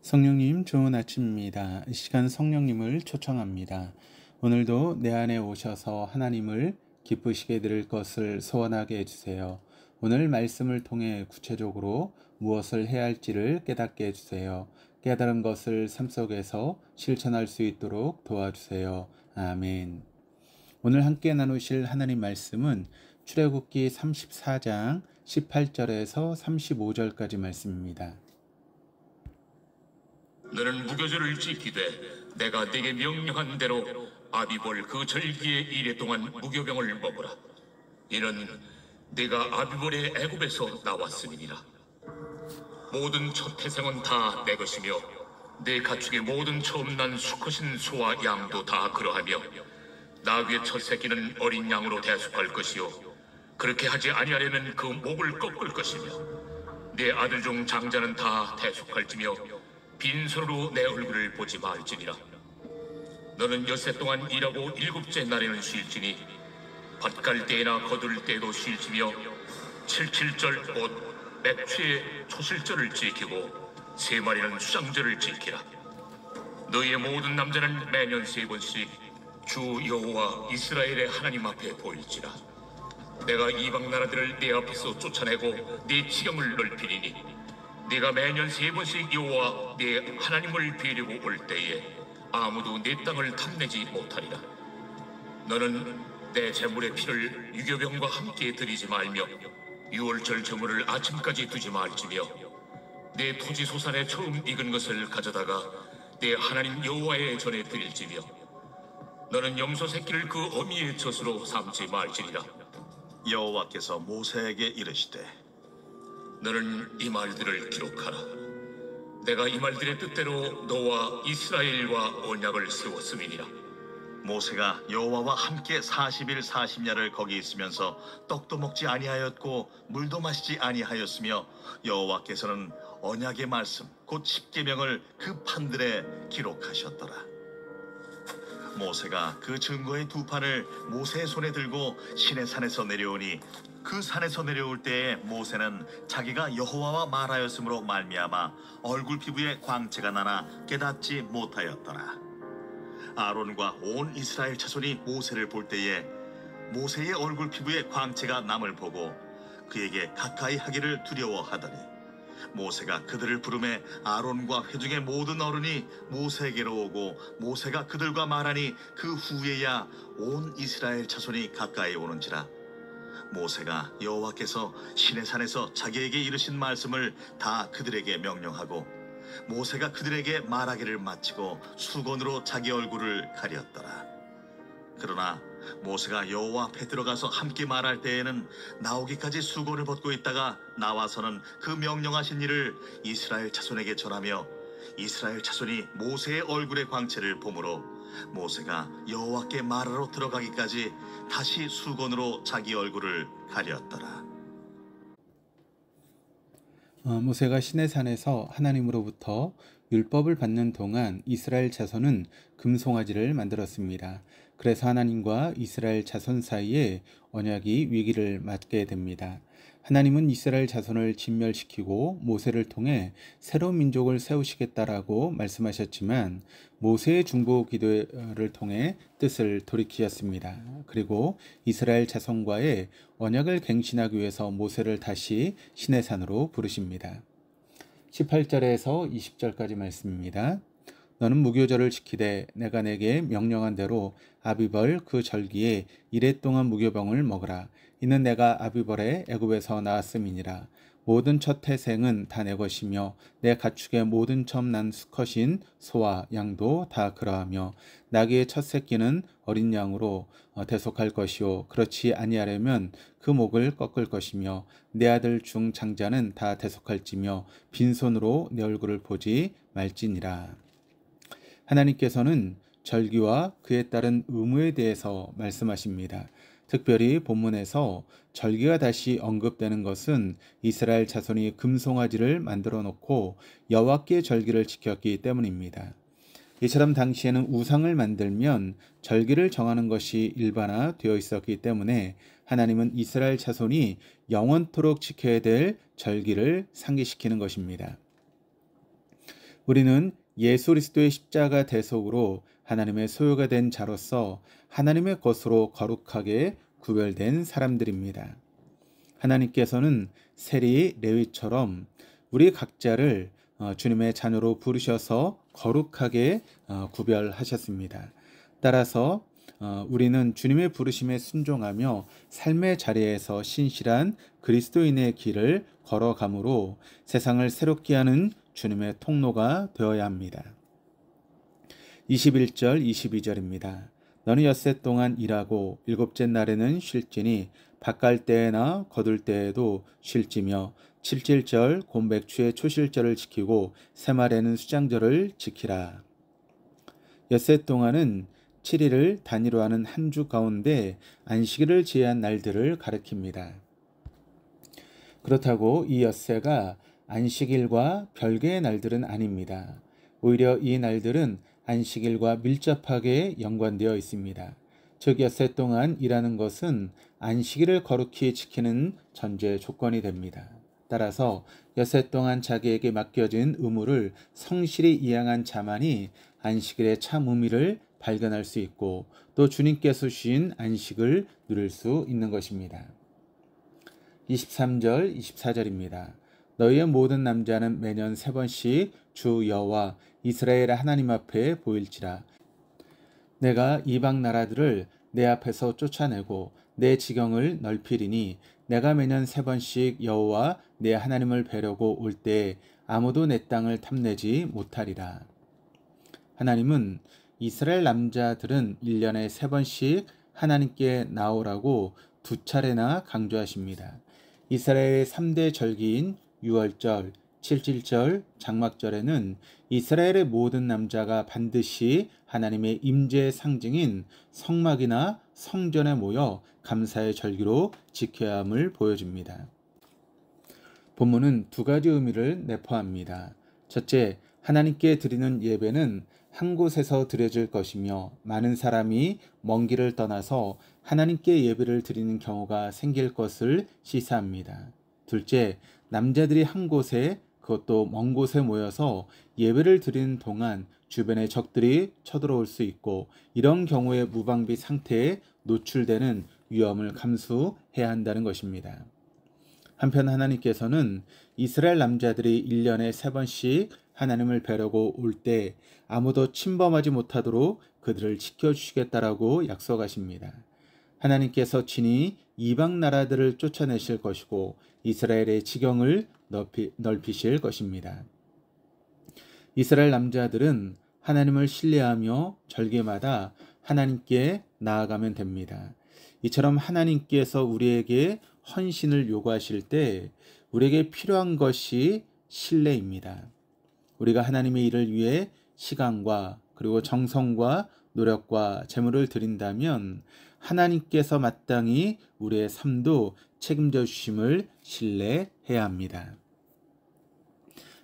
성령님 좋은 아침입니다. 이 시간 성령님을 초청합니다. 오늘도 내 안에 오셔서 하나님을 기쁘시게 드릴 것을 소원하게 해주세요. 오늘 말씀을 통해 구체적으로 무엇을 해야 할지를 깨닫게 해주세요. 깨달은 것을 삶 속에서 실천할 수 있도록 도와주세요. 아멘. 오늘 함께 나누실 하나님 말씀은 출애굽기 34장 18절에서 35절까지 말씀입니다. 너는 무교절을 지키되 내가 네게 명령한 대로 아비볼 그 절기의 이래 동안 무교병을 먹으라. 이는 네가 아비볼의 애굽에서 나왔음이니라. 모든 첫 태생은 다 내 것이며 네 가축의 모든 처음 난 수컷인 소와 양도 다 그러하며 나귀의 첫 새끼는 어린 양으로 대속할 것이요 그렇게 하지 아니하려면 그 목을 꺾을 것이며 네 아들 중 장자는 다 대속할지며 빈손으로 내 얼굴을 보지 말지니라. 너는 엿새 동안 일하고 일곱째 날에는 쉴지니 밭 갈 때나 거둘 때도 쉴지며 칠칠절 곧 맥추의 초실절을 지키고 세 마리는 수장절을 지키라. 너희의 모든 남자는 매년 3번씩 주 여호와 이스라엘의 하나님 앞에 보일지라. 내가 이방 나라들을 네 앞에서 쫓아내고 네 지경을 넓히리니 네가 매년 3번씩 여호와 네 하나님을 뵈려고 올 때에 아무도 네 땅을 탐내지 못하리라. 너는 내 제물의 피를 유교병과 함께 드리지 말며 유월절 제물을 아침까지 두지 말지며 내 토지 소산에 처음 익은 것을 가져다가 내 하나님 여호와의 전에 드릴지며 너는 염소 새끼를 그 어미의 젖으로 삼지 말지니라. 여호와께서 모세에게 이르시되 너는 이 말들을 기록하라. 내가 이 말들의 뜻대로 너와 이스라엘과 언약을 세웠음이니라. 모세가 여호와와 함께 40일 40야를 거기 있으면서 떡도 먹지 아니하였고 물도 마시지 아니하였으며 여호와께서는 언약의 말씀 곧 십계명을 그 판들에 기록하셨더라. 모세가 그 증거의 2판을 모세의 손에 들고 시내산에서 내려오니 그 산에서 내려올 때에 모세는 자기가 여호와와 말하였으므로 말미암아 얼굴 피부에 광채가 나나 깨닫지 못하였더라. 아론과 온 이스라엘 자손이 모세를 볼 때에 모세의 얼굴 피부에 광채가 남을 보고 그에게 가까이 하기를 두려워하더니 모세가 그들을 부르매 아론과 회중의 모든 어른이 모세에게로 오고 모세가 그들과 말하니 그 후에야 온 이스라엘 자손이 가까이 오는지라. 모세가 여호와께서 시내산에서 자기에게 이르신 말씀을 다 그들에게 명령하고 모세가 그들에게 말하기를 마치고 수건으로 자기 얼굴을 가렸더라. 그러나 모세가 여호와 앞에 들어가서 함께 말할 때에는 나오기까지 수건을 벗고 있다가 나와서는 그 명령하신 일을 이스라엘 자손에게 전하며 이스라엘 자손이 모세의 얼굴의 광채를 보므로 모세가 여호와께 말하러 들어가기까지 다시 수건으로 자기 얼굴을 가렸더라. 모세가 시내산에서 하나님으로부터 율법을 받는 동안 이스라엘 자손은 금송아지를 만들었습니다. 그래서 하나님과 이스라엘 자손 사이에 언약이 위기를 맞게 됩니다. 하나님은 이스라엘 자손을 진멸시키고 모세를 통해 새로운 민족을 세우시겠다라고 말씀하셨지만 모세의 중보 기도를 통해 뜻을 돌이키셨습니다. 그리고 이스라엘 자손과의 언약을 갱신하기 위해서 모세를 다시 시내산으로 부르십니다. 18절에서 20절까지 말씀입니다. 너는 무교절을 지키되 내가 내게 명령한 대로 아비벌 그 절기에 이래 동안 무교병을 먹으라. 이는 내가 아비벌의 애굽에서 나왔음이니라. 모든 첫 태생은 다 내 것이며 내 가축의 모든 처음 난 수컷인 소와 양도 다 그러하며 나귀의 첫 새끼는 어린 양으로 대속할 것이요 그렇지 아니하려면 그 목을 꺾을 것이며 내 아들 중 장자는 다 대속할지며 빈손으로 내 얼굴을 보지 말지니라. 하나님께서는 절기와 그에 따른 의무에 대해서 말씀하십니다. 특별히 본문에서 절기가 다시 언급되는 것은 이스라엘 자손이 금송아지를 만들어 놓고 여호와께 절기를 지켰기 때문입니다. 이처럼 당시에는 우상을 만들면 절기를 정하는 것이 일반화되어 있었기 때문에 하나님은 이스라엘 자손이 영원토록 지켜야 될 절기를 상기시키는 것입니다. 우리는 예수 그리스도의 십자가 대속으로 하나님의 소유가 된 자로서 하나님의 것으로 거룩하게 구별된 사람들입니다. 하나님께서는 세리 레위처럼 우리 각자를 주님의 자녀로 부르셔서 거룩하게 구별하셨습니다. 따라서 우리는 주님의 부르심에 순종하며 삶의 자리에서 신실한 그리스도인의 길을 걸어가므로 세상을 새롭게 하는 주님의 통로가 되어야 합니다. 21절 22절입니다. 너는 엿새 동안 일하고 일곱째 날에는 쉴지니 밭갈 때나 거둘 때에도 쉴지며 칠칠절 곤백추의 초실절을 지키고 새말에는 수장절을 지키라. 엿새 동안은 7일을 단위로 하는 한 주 가운데 안식일을 제한 날들을 가리킵니다. 그렇다고 이 엿새가 안식일과 별개의 날들은 아닙니다. 오히려 이 날들은 안식일과 밀접하게 연관되어 있습니다. 즉 엿새 동안 일하는 것은 안식일을 거룩히 지키는 전제 조건이 됩니다. 따라서 엿새 동안 자기에게 맡겨진 의무를 성실히 이행한 자만이 안식일의 참 의미를 발견할 수 있고 또 주님께서 주신 안식을 누릴 수 있는 것입니다. 23절 24절입니다. 너희의 모든 남자는 매년 3번씩 주 여호와 이스라엘 하나님 앞에 보일지라. 내가 이방 나라들을 내 앞에서 쫓아내고 내 지경을 넓히리니 내가 매년 3번씩 여호와 내 하나님을 뵈려고 올 때 아무도 내 땅을 탐내지 못하리라. 하나님은 이스라엘 남자들은 1년에 3번씩 하나님께 나오라고 2차례나 강조하십니다. 이스라엘의 3대 절기인 6월절, 7.7절, 장막절에는 이스라엘의 모든 남자가 반드시 하나님의 임재의 상징인 성막이나 성전에 모여 감사의 절기로 지켜야 함을 보여줍니다. 본문은 두 가지 의미를 내포합니다. 첫째, 하나님께 드리는 예배는 한 곳에서 드려질 것이며 많은 사람이 먼 길을 떠나서 하나님께 예배를 드리는 경우가 생길 것을 시사합니다. 둘째, 남자들이 한 곳에 그것도 먼 곳에 모여서 예배를 드리는 동안 주변에 적들이 쳐들어올 수 있고 이런 경우에 무방비 상태에 노출되는 위험을 감수해야 한다는 것입니다. 한편 하나님께서는 이스라엘 남자들이 1년에 3번씩 하나님을 뵈려고 올 때 아무도 침범하지 못하도록 그들을 지켜주시겠다라고 약속하십니다. 하나님께서 친히 이방 나라들을 쫓아내실 것이고 이스라엘의 지경을 넓히실 것입니다. 이스라엘 남자들은 하나님을 신뢰하며 절기마다 하나님께 나아가면 됩니다. 이처럼 하나님께서 우리에게 헌신을 요구하실 때 우리에게 필요한 것이 신뢰입니다. 우리가 하나님의 일을 위해 시간과 그리고 정성과 노력과 재물을 드린다면 하나님께서 마땅히 우리의 삶도 책임져 주심을 신뢰해야 합니다.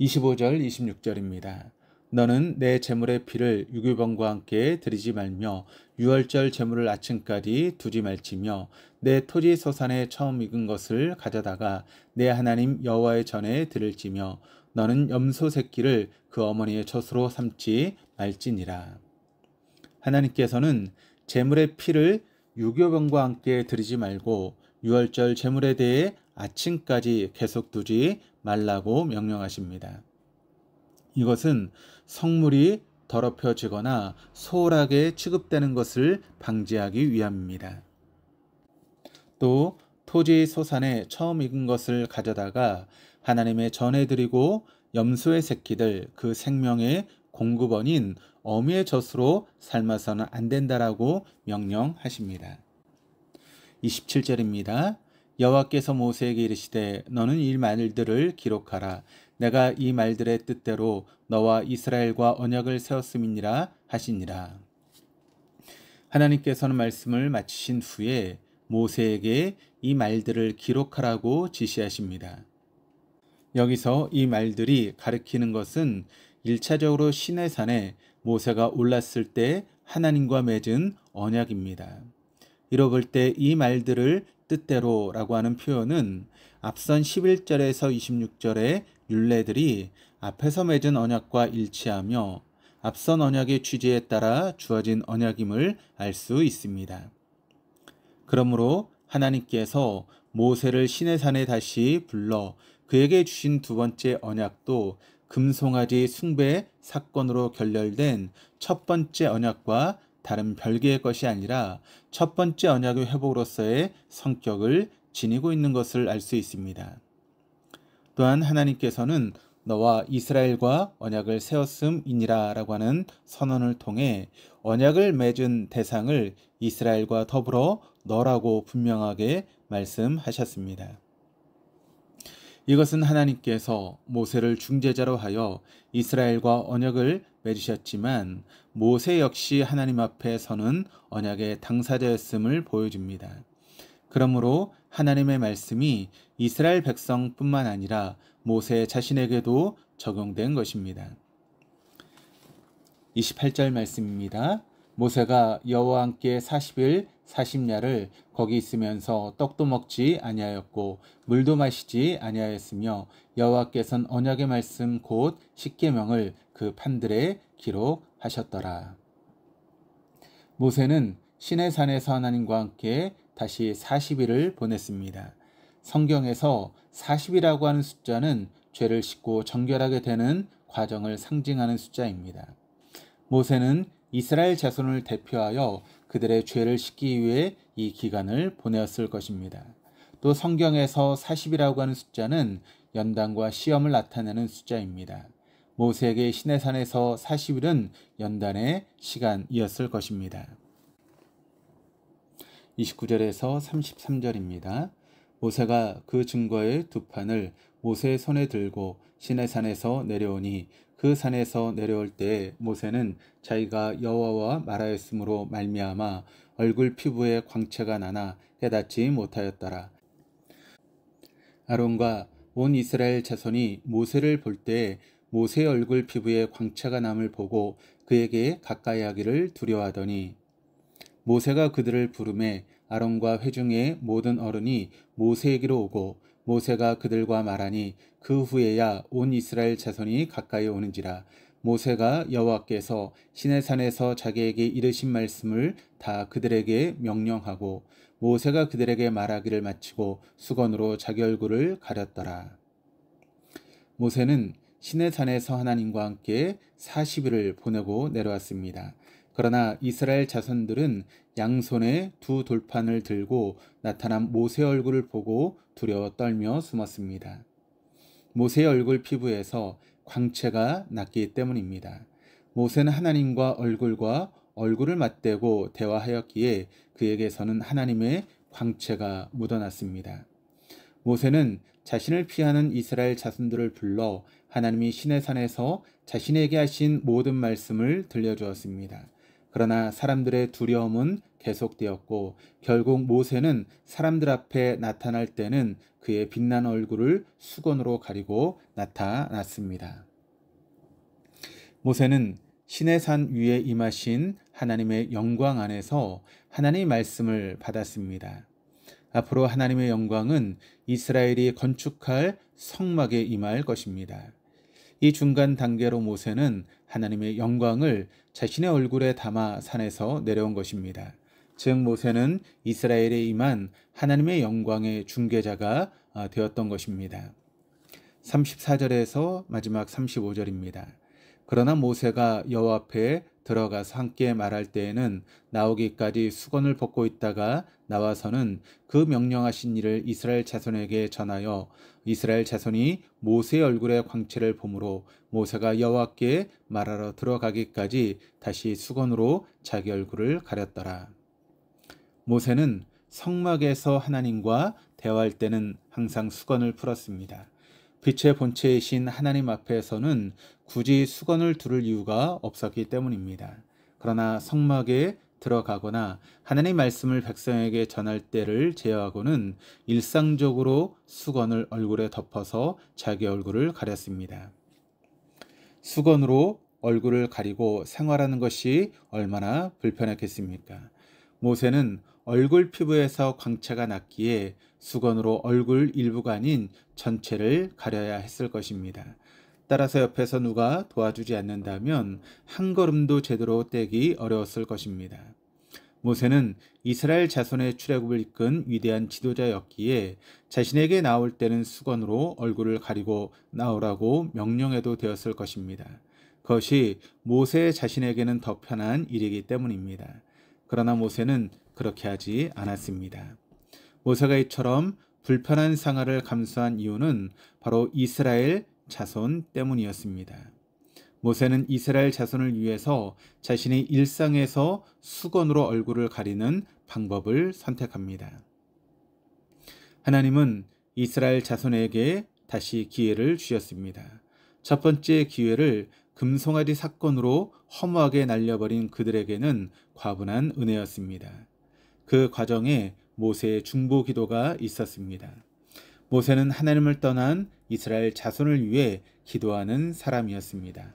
25절 26절입니다. 너는 내 제물의 피를 유교병과 함께 드리지 말며 유월절 제물을 아침까지 두지 말지며 내 토지 소산에 처음 익은 것을 가져다가 내 하나님 여호와의 전에 드릴지며 너는 염소 새끼를 그 어머니의 젖으로 삼지 말지니라. 하나님께서는 제물의 피를 유교병과 함께 드리지 말고 유월절 제물에 대해 아침까지 계속 두지 말라고 명령하십니다. 이것은 성물이 더럽혀지거나 소홀하게 취급되는 것을 방지하기 위함입니다. 또 토지 소산에 처음 익은 것을 가져다가 하나님의 전에 드리고 염소의 새끼들 그 생명의 공급원인 어미의 젖으로 삶아서는 안 된다라고 명령하십니다. 27절입니다. 여호와께서 모세에게 이르시되 너는 이 말들을 기록하라. 내가 이 말들의 뜻대로 너와 이스라엘과 언약을 세웠음이니라 하시니라. 하나님께서는 말씀을 마치신 후에 모세에게 이 말들을 기록하라고 지시하십니다. 여기서 이 말들이 가리키는 것은 1차적으로 시내산에 모세가 올랐을 때 하나님과 맺은 언약입니다. 이로 볼 때 이 말들을 뜻대로라고 하는 표현은 앞선 11절에서 26절의 율례들이 앞에서 맺은 언약과 일치하며 앞선 언약의 취지에 따라 주어진 언약임을 알 수 있습니다. 그러므로 하나님께서 모세를 시내산에 다시 불러 그에게 주신 두 번째 언약도 금송아지 숭배 사건으로 결렬된 첫 번째 언약과 다른 별개의 것이 아니라 첫 번째 언약의 회복으로서의 성격을 지니고 있는 것을 알 수 있습니다. 또한 하나님께서는 너와 이스라엘과 언약을 세웠음이니라 라고 하는 선언을 통해 언약을 맺은 대상을 이스라엘과 더불어 너라고 분명하게 말씀하셨습니다. 이것은 하나님께서 모세를 중재자로 하여 이스라엘과 언약을 맺으셨지만 모세 역시 하나님 앞에 서는 언약의 당사자였음을 보여줍니다. 그러므로 하나님의 말씀이 이스라엘 백성뿐만 아니라 모세 자신에게도 적용된 것입니다. 28절 말씀입니다. 모세가 여호와와 함께 40일 40야를 거기 있으면서 떡도 먹지 아니하였고 물도 마시지 아니하였으며 여호와께서는 언약의 말씀 곧 십계명을 그 판들에 기록하셨더라. 모세는 시내산에서 하나님과 함께 다시 40일을 보냈습니다. 성경에서 40이라고 하는 숫자는 죄를 씻고 정결하게 되는 과정을 상징하는 숫자입니다. 모세는 이스라엘 자손을 대표하여 그들의 죄를 씻기 위해 이 기간을 보내었을 것입니다. 또 성경에서 40이라고 하는 숫자는 연단과 시험을 나타내는 숫자입니다. 모세에게 시내산에서 40일은 연단의 시간이었을 것입니다. 29절에서 33절입니다. 모세가 그 증거의 두 판을 모세의 손에 들고 시내산에서 내려오니 그 산에서 내려올 때에 모세는 자기가 여호와와 말하였으므로 말미암아 얼굴 피부에 광채가 나나 깨닫지 못하였더라. 아론과 온 이스라엘 자손이 모세를 볼 때에 모세의 얼굴 피부에 광채가 남을 보고 그에게 가까이 하기를 두려워하더니 모세가 그들을 부르매 아론과 회중의 모든 어른이 모세에게로 오고 모세가 그들과 말하니 그 후에야 온 이스라엘 자손이 가까이 오는지라. 모세가 여호와께서 시내산에서 자기에게 이르신 말씀을 다 그들에게 명령하고 모세가 그들에게 말하기를 마치고 수건으로 자기 얼굴을 가렸더라. 모세는 시내산에서 하나님과 함께 40일을 보내고 내려왔습니다. 그러나 이스라엘 자손들은 양손에 두 돌판을 들고 나타난 모세의 얼굴을 보고 두려워 떨며 숨었습니다. 모세의 얼굴 피부에서 광채가 났기 때문입니다. 모세는 하나님과 얼굴과 얼굴을 맞대고 대화하였기에 그에게서는 하나님의 광채가 묻어났습니다. 모세는 자신을 피하는 이스라엘 자손들을 불러 하나님이 시내산에서 자신에게 하신 모든 말씀을 들려주었습니다. 그러나 사람들의 두려움은 계속되었고 결국 모세는 사람들 앞에 나타날 때는 그의 빛난 얼굴을 수건으로 가리고 나타났습니다. 모세는 시내산 위에 임하신 하나님의 영광 안에서 하나님의 말씀을 받았습니다. 앞으로 하나님의 영광은 이스라엘이 건축할 성막에 임할 것입니다. 이 중간 단계로 모세는 하나님의 영광을 자신의 얼굴에 담아 산에서 내려온 것입니다. 즉 모세는 이스라엘에 임한 하나님의 영광의 중개자가 되었던 것입니다. 34절에서 마지막 35절입니다. 그러나 모세가 여호와 앞에 들어가서 함께 말할 때에는 나오기까지 수건을 벗고 있다가 나와서는 그 명령하신 일을 이스라엘 자손에게 전하여 이스라엘 자손이 모세의 얼굴에 광채를 보므로 모세가 여호와께 말하러 들어가기까지 다시 수건으로 자기 얼굴을 가렸더라. 모세는 성막에서 하나님과 대화할 때는 항상 수건을 풀었습니다. 빛의 본체이신 하나님 앞에서는 굳이 수건을 두를 이유가 없었기 때문입니다. 그러나 성막에 들어가거나 하나님의 말씀을 백성에게 전할 때를 제어하고는 일상적으로 수건을 얼굴에 덮어서 자기 얼굴을 가렸습니다. 수건으로 얼굴을 가리고 생활하는 것이 얼마나 불편했겠습니까? 모세는 얼굴 피부에서 광채가 났기에 수건으로 얼굴 일부가 아닌 전체를 가려야 했을 것입니다. 따라서 옆에서 누가 도와주지 않는다면 한 걸음도 제대로 떼기 어려웠을 것입니다. 모세는 이스라엘 자손의 출애굽을 이끈 위대한 지도자였기에 자신에게 나올 때는 수건으로 얼굴을 가리고 나오라고 명령해도 되었을 것입니다. 그것이 모세 자신에게는 더 편한 일이기 때문입니다. 그러나 모세는 그렇게 하지 않았습니다. 모세가 이처럼 불편한 상하를 감수한 이유는 바로 이스라엘 자손 때문이었습니다. 모세는 이스라엘 자손을 위해서 자신의 일상에서 수건으로 얼굴을 가리는 방법을 선택합니다. 하나님은 이스라엘 자손에게 다시 기회를 주셨습니다. 첫 번째 기회를 금송아지 사건으로 허무하게 날려버린 그들에게는 과분한 은혜였습니다. 그 과정에 모세의 중보 기도가 있었습니다. 모세는 하나님을 떠난 이스라엘 자손을 위해 기도하는 사람이었습니다.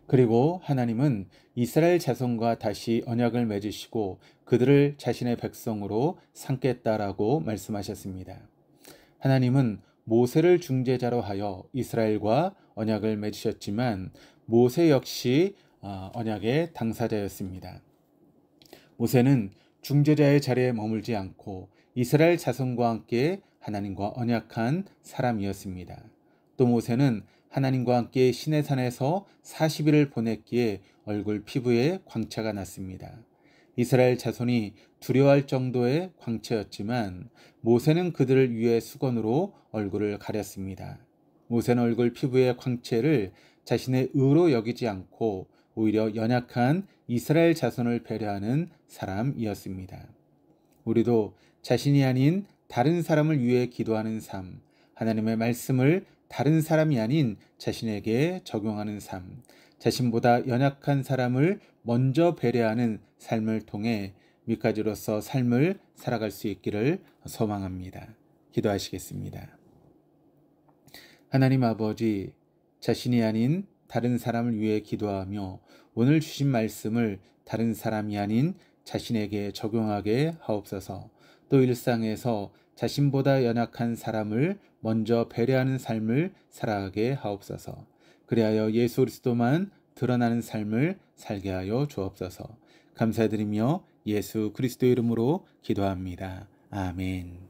그리고 하나님은 이스라엘 자손과 다시 언약을 맺으시고 그들을 자신의 백성으로 삼겠다라고 말씀하셨습니다. 하나님은 모세를 중재자로 하여 이스라엘과 언약을 맺으셨지만 모세 역시 언약의 당사자였습니다. 모세는 중재자의 자리에 머물지 않고 이스라엘 자손과 함께 하나님과 언약한 사람이었습니다. 또 모세는 하나님과 함께 시내산에서 40일을 보냈기에 얼굴 피부에 광채가 났습니다. 이스라엘 자손이 두려워할 정도의 광채였지만 모세는 그들을 위해 수건으로 얼굴을 가렸습니다. 모세는 얼굴 피부의 광채를 자신의 의로 여기지 않고 오히려 연약한 이스라엘 자손을 배려하는 사람이었습니다. 우리도 자신이 아닌 다른 사람을 위해 기도하는 삶, 하나님의 말씀을 다른 사람이 아닌 자신에게 적용하는 삶, 자신보다 연약한 사람을 먼저 배려하는 삶을 통해 밑가지로서 삶을 살아갈 수 있기를 소망합니다. 기도하시겠습니다. 하나님 아버지, 자신이 아닌 다른 사람을 위해 기도하며 오늘 주신 말씀을 다른 사람이 아닌 자신에게 적용하게 하옵소서. 또 일상에서 자신보다 연약한 사람을 먼저 배려하는 삶을 살아가게 하옵소서. 그리하여 예수 그리스도만 드러나는 삶을 살게 하여 주옵소서. 감사드리며 예수 그리스도 이름으로 기도합니다. 아멘.